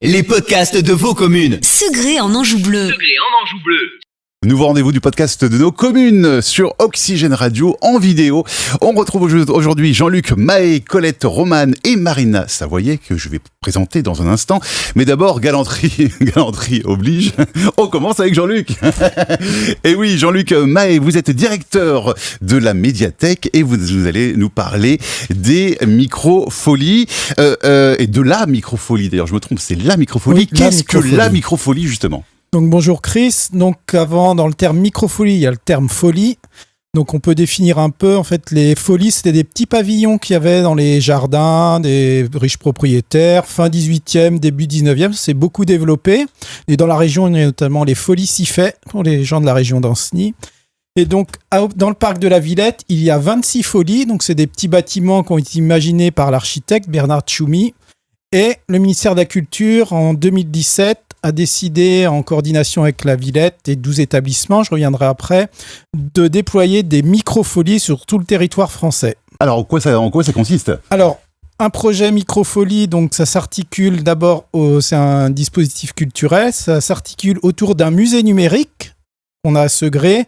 Les podcasts de vos communes. Segré en Anjou Bleu. Nouveau rendez-vous du podcast de nos communes sur Oxygène Radio en vidéo. On retrouve aujourd'hui Jean-Luc, Maë, Colette, Romane et Marina Savoyer que je vais présenter dans un instant. Mais d'abord, galanterie oblige. On commence avec Jean-Luc. Et oui, Jean-Luc, Maë, vous êtes directeur de la médiathèque et vous allez nous parler des microfolies et de la microfolie. D'ailleurs, je me trompe, c'est la microfolie. Oui, Qu'est-ce que la microfolie justement ? Donc bonjour Chris, donc avant dans le terme microfolie, il y a le terme folie. Donc on peut définir un peu, en fait les folies c'était des petits pavillons qu'il y avait dans les jardins des riches propriétaires, fin 18e, début 19e, c'est beaucoup développé. Et dans la région il y a notamment les folies Siffet, pour les gens de la région d'Ancenis. Et donc dans le parc de la Villette, il y a 26 folies, donc c'est des petits bâtiments qui ont été imaginés par l'architecte Bernard Tchoumi. Et le ministère de la Culture en 2017 a décidé, en coordination avec la Villette et 12 établissements, je reviendrai après, de déployer des microfolies sur tout le territoire français. Alors, en quoi ça consiste ? Alors, un projet microfolie, donc ça s'articule d'abord, c'est un dispositif culturel, ça s'articule autour d'un musée numérique qu'on a à Segré,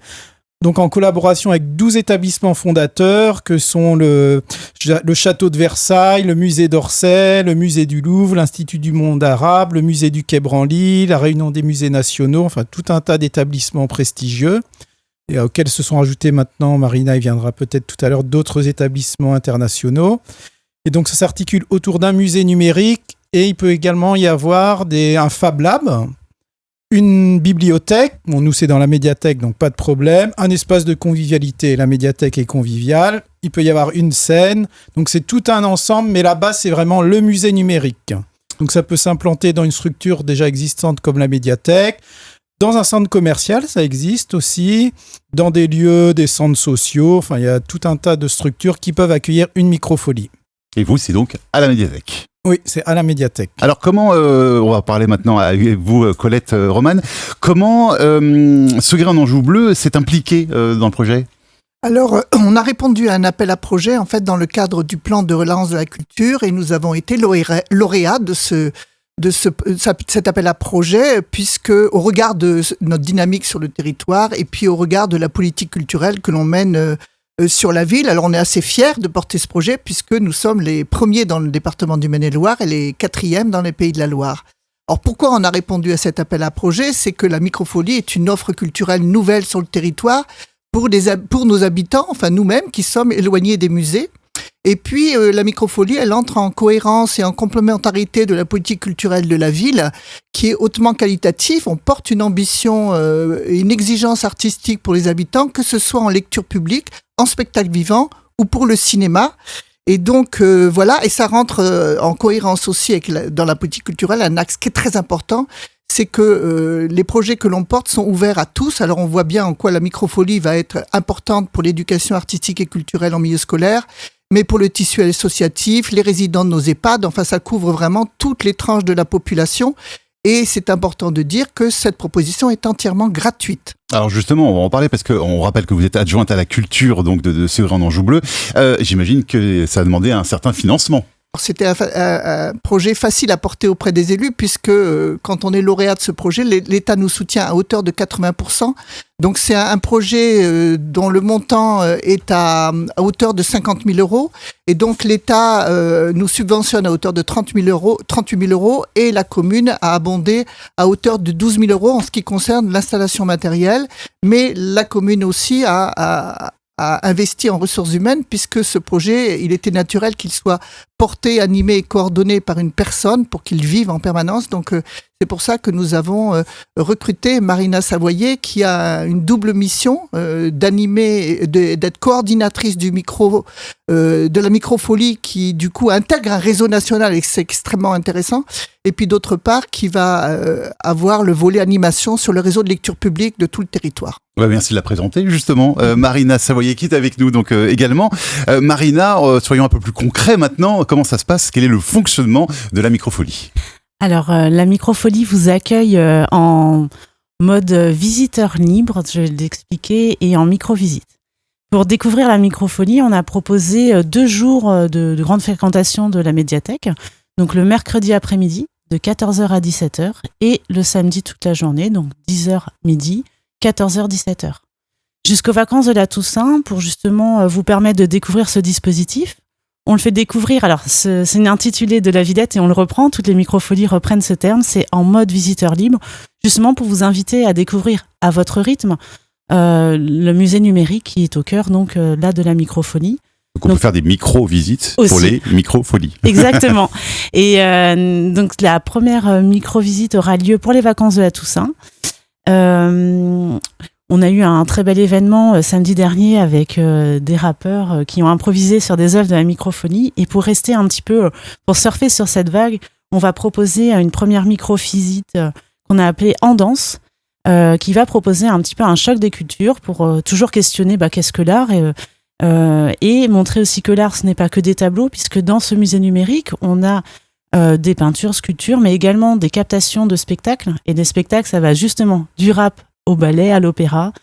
donc en collaboration avec 12 établissements fondateurs que sont le château de Versailles, le musée d'Orsay, le musée du Louvre, l'Institut du monde arabe, le musée du Quai Branly, la Réunion des musées nationaux, enfin tout un tas d'établissements prestigieux et auxquels se sont ajoutés maintenant, Marina y viendra peut-être tout à l'heure, d'autres établissements internationaux. Et donc ça s'articule autour d'un musée numérique et il peut également y avoir un Fab Lab, une bibliothèque, bon, nous c'est dans la médiathèque donc pas de problème, un espace de convivialité, la médiathèque est conviviale, il peut y avoir une scène, donc c'est tout un ensemble, mais là-bas c'est vraiment le musée numérique. Donc ça peut s'implanter dans une structure déjà existante comme la médiathèque, dans un centre commercial, ça existe aussi, dans des lieux, des centres sociaux, enfin il y a tout un tas de structures qui peuvent accueillir une microfolie. Et vous, c'est donc à la médiathèque ? Oui, c'est à la médiathèque. Alors comment, on va parler maintenant avec vous, Colette, Romane, comment Segré en Anjou Bleu s'est impliqué dans le projet ? Alors, on a répondu à un appel à projet, en fait, dans le cadre du plan de relance de la culture, et nous avons été lauréats de cet appel à projet, puisque au regard de notre dynamique sur le territoire, et puis au regard de la politique culturelle que l'on mène sur la ville. Alors on est assez fiers de porter ce projet puisque nous sommes les premiers dans le département du Maine-et-Loire et les quatrièmes dans les Pays de la Loire. Alors pourquoi on a répondu à cet appel à projet ? C'est que la microfolie est une offre culturelle nouvelle sur le territoire pour nos habitants, enfin nous-mêmes qui sommes éloignés des musées. Et puis la microfolie, elle entre en cohérence et en complémentarité de la politique culturelle de la ville, qui est hautement qualitative. On porte une ambition et une exigence artistique pour les habitants, que ce soit en lecture publique, en spectacle vivant ou pour le cinéma. Et donc voilà, et ça rentre en cohérence aussi dans la politique culturelle, un axe qui est très important, c'est que les projets que l'on porte sont ouverts à tous. Alors on voit bien en quoi la microfolie va être importante pour l'éducation artistique et culturelle en milieu scolaire, mais pour le tissu associatif, les résidents de nos EHPAD, enfin ça couvre vraiment toutes les tranches de la population. Et c'est important de dire que cette proposition est entièrement gratuite. Alors justement, on va en parler parce qu'on rappelle que vous êtes adjointe à la culture donc de Segré en Anjou Bleu. J'imagine que ça a demandé un certain financement. C'était un projet facile à porter auprès des élus puisque quand on est lauréat de ce projet, l'État nous soutient à hauteur de 80%. Donc c'est un projet dont le montant est à hauteur de 50 000 euros. Et donc l'État nous subventionne à hauteur de 38 000 euros et la commune a abondé à hauteur de 12 000 euros en ce qui concerne l'installation matérielle. Mais la commune aussi a investi en ressources humaines puisque ce projet, il était naturel qu'il soit porté, animé et coordonné par une personne pour qu'il vive en permanence. Donc c'est pour ça que nous avons recruté Marina Savoyer qui a une double mission d'animer, d'être coordinatrice de la microfolie qui du coup intègre un réseau national et c'est extrêmement intéressant. Et puis d'autre part qui va avoir le volet animation sur le réseau de lecture publique de tout le territoire. Ouais, merci de la présenter justement. Marina Savoyer qui est avec nous donc également. Marina, soyons un peu plus concrets maintenant. Comment ça se passe ? Quel est le fonctionnement de la microfolie ? Alors, la microfolie vous accueille en mode visiteur libre, je vais l'expliquer, et en micro-visite. Pour découvrir la microfolie, on a proposé 2 jours de grande fréquentation de la médiathèque. Donc le mercredi après-midi, de 14h à 17h et le samedi toute la journée, donc 10h midi, 14h 17h. Jusqu'aux vacances de la Toussaint, pour justement vous permettre de découvrir ce dispositif. On le fait découvrir, alors c'est une intitulée de la Villette et on le reprend, toutes les microfolies reprennent ce terme, c'est en mode visiteur libre, justement pour vous inviter à découvrir à votre rythme le musée numérique qui est au cœur donc là de la microfolie. Donc on peut faire des micro-visites aussi. pour les microfolies. Exactement. Et donc la première micro-visite aura lieu pour les vacances de la Toussaint. On a eu un très bel événement samedi dernier avec des rappeurs qui ont improvisé sur des œuvres de la microphonie. Et pour rester un petit peu, pour surfer sur cette vague, on va proposer une première micro-visite qu'on a appelée En Danse, qui va proposer un petit peu un choc des cultures pour toujours questionner qu'est-ce que l'art et montrer aussi que l'art, ce n'est pas que des tableaux, puisque dans ce musée numérique, on a des peintures, sculptures, mais également des captations de spectacles. Et des spectacles, ça va justement du rap au ballet, à l'opéra.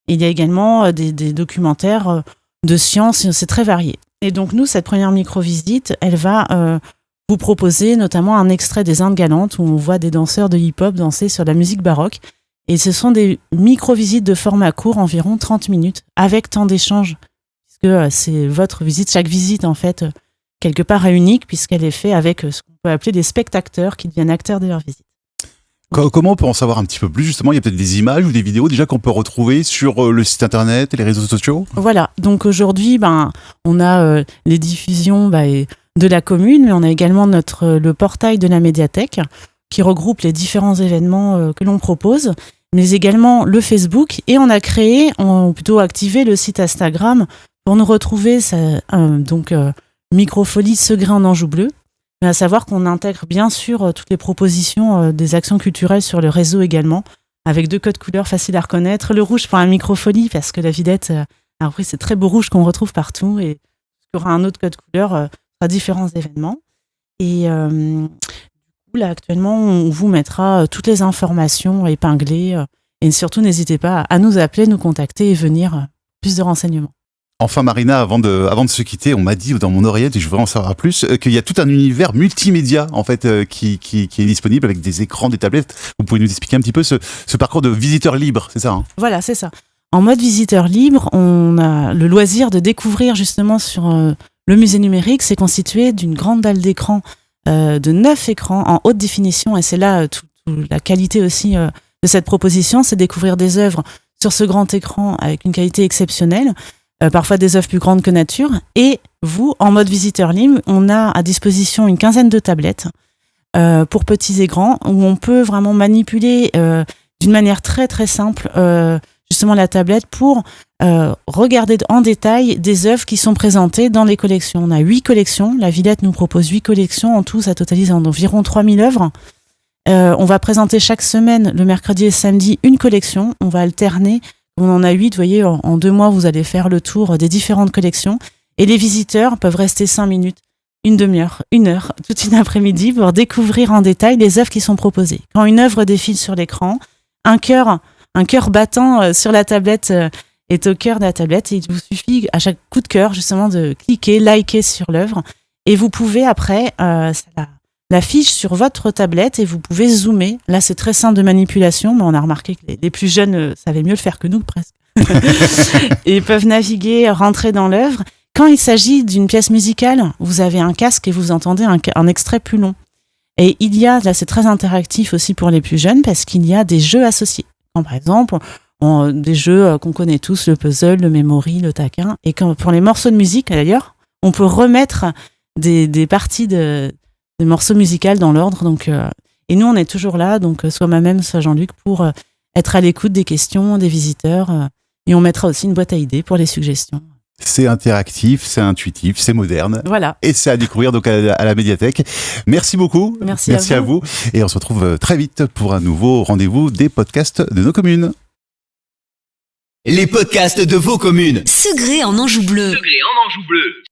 Il y a également des documentaires de sciences, c'est très varié. Et donc nous, cette première micro-visite, elle va vous proposer notamment un extrait des Indes galantes où on voit des danseurs de hip-hop danser sur la musique baroque. Et ce sont des micro-visites de format court, environ 30 minutes, avec temps d'échange, puisque c'est votre visite. Chaque visite, en fait, quelque part est unique, puisqu'elle est faite avec ce qu'on peut appeler des spectateurs qui deviennent acteurs de leur visite. Comment on peut en savoir un petit peu plus, justement? Il y a peut-être des images ou des vidéos déjà qu'on peut retrouver sur le site internet et les réseaux sociaux? Voilà, donc aujourd'hui, on a les diffusions de la commune, mais on a également le portail de la médiathèque qui regroupe les différents événements que l'on propose, mais également le Facebook, et on a plutôt activé le site Instagram pour nous retrouver, Microfolie Segré en Anjou Bleu. Mais à savoir qu'on intègre bien sûr toutes les propositions des actions culturelles sur le réseau également, avec 2 codes couleurs faciles à reconnaître. Le rouge pour la microfolie, parce que la Villette a repris ces très beaux rouges qu'on retrouve partout, et il y aura un autre code couleur à différents événements. Et là, actuellement, on vous mettra toutes les informations épinglées. Et surtout, n'hésitez pas à nous appeler, nous contacter et venir plus de renseignements. Enfin, Marina, avant de se quitter, on m'a dit dans mon oreillette, et je voudrais en savoir plus, qu'il y a tout un univers multimédia en fait qui est disponible avec des écrans, des tablettes. Vous pouvez nous expliquer un petit peu ce parcours de visiteur libre, c'est ça, hein? Voilà, c'est ça. En mode visiteur libre, on a le loisir de découvrir justement sur le musée numérique. C'est constitué d'une grande dalle d'écran, de 9 écrans en haute définition, et c'est là toute la qualité aussi de cette proposition, c'est découvrir des œuvres sur ce grand écran avec une qualité exceptionnelle. Parfois des œuvres plus grandes que nature. Et vous, en mode visiteur libre, on a à disposition une quinzaine de tablettes pour petits et grands, où on peut vraiment manipuler d'une manière très très simple justement la tablette pour regarder en détail des œuvres qui sont présentées dans les collections. On a 8 collections, la Villette nous propose 8 collections, en tout ça totalise environ 3000 œuvres. On va présenter chaque semaine, le mercredi et le samedi, une collection, on va alterner. On en a 8, vous voyez, en 2 mois, vous allez faire le tour des différentes collections. Et les visiteurs peuvent rester 5 minutes, une demi-heure, 1 heure, toute une après-midi pour découvrir en détail les œuvres qui sont proposées. Quand une œuvre défile sur l'écran, un cœur battant sur la tablette est au cœur de la tablette. Et il vous suffit, à chaque coup de cœur, justement, de cliquer, liker sur l'œuvre. Et vous pouvez après l'affiche sur votre tablette et vous pouvez zoomer. Là, c'est très simple de manipulation, mais on a remarqué que les plus jeunes savaient mieux le faire que nous, presque. Et peuvent naviguer, rentrer dans l'œuvre. Quand il s'agit d'une pièce musicale, vous avez un casque et vous entendez un extrait plus long. Et là, c'est très interactif aussi pour les plus jeunes parce qu'il y a des jeux associés. Comme par exemple, des jeux qu'on connaît tous, le puzzle, le memory, le taquin. Et pour les morceaux de musique, d'ailleurs, on peut remettre des parties des morceaux musicaux dans l'ordre. Donc, et nous, on est toujours là, donc soit moi-même, soit Jean-Luc, pour être à l'écoute des questions des visiteurs. Et on mettra aussi une boîte à idées pour les suggestions. C'est interactif, c'est intuitif, c'est moderne. Voilà. Et c'est à découvrir donc à la médiathèque. Merci beaucoup. Merci à vous. Et on se retrouve très vite pour un nouveau rendez-vous des podcasts de nos communes. Les podcasts de vos communes. Segré en Anjou Bleu. Segré en Anjou Bleu.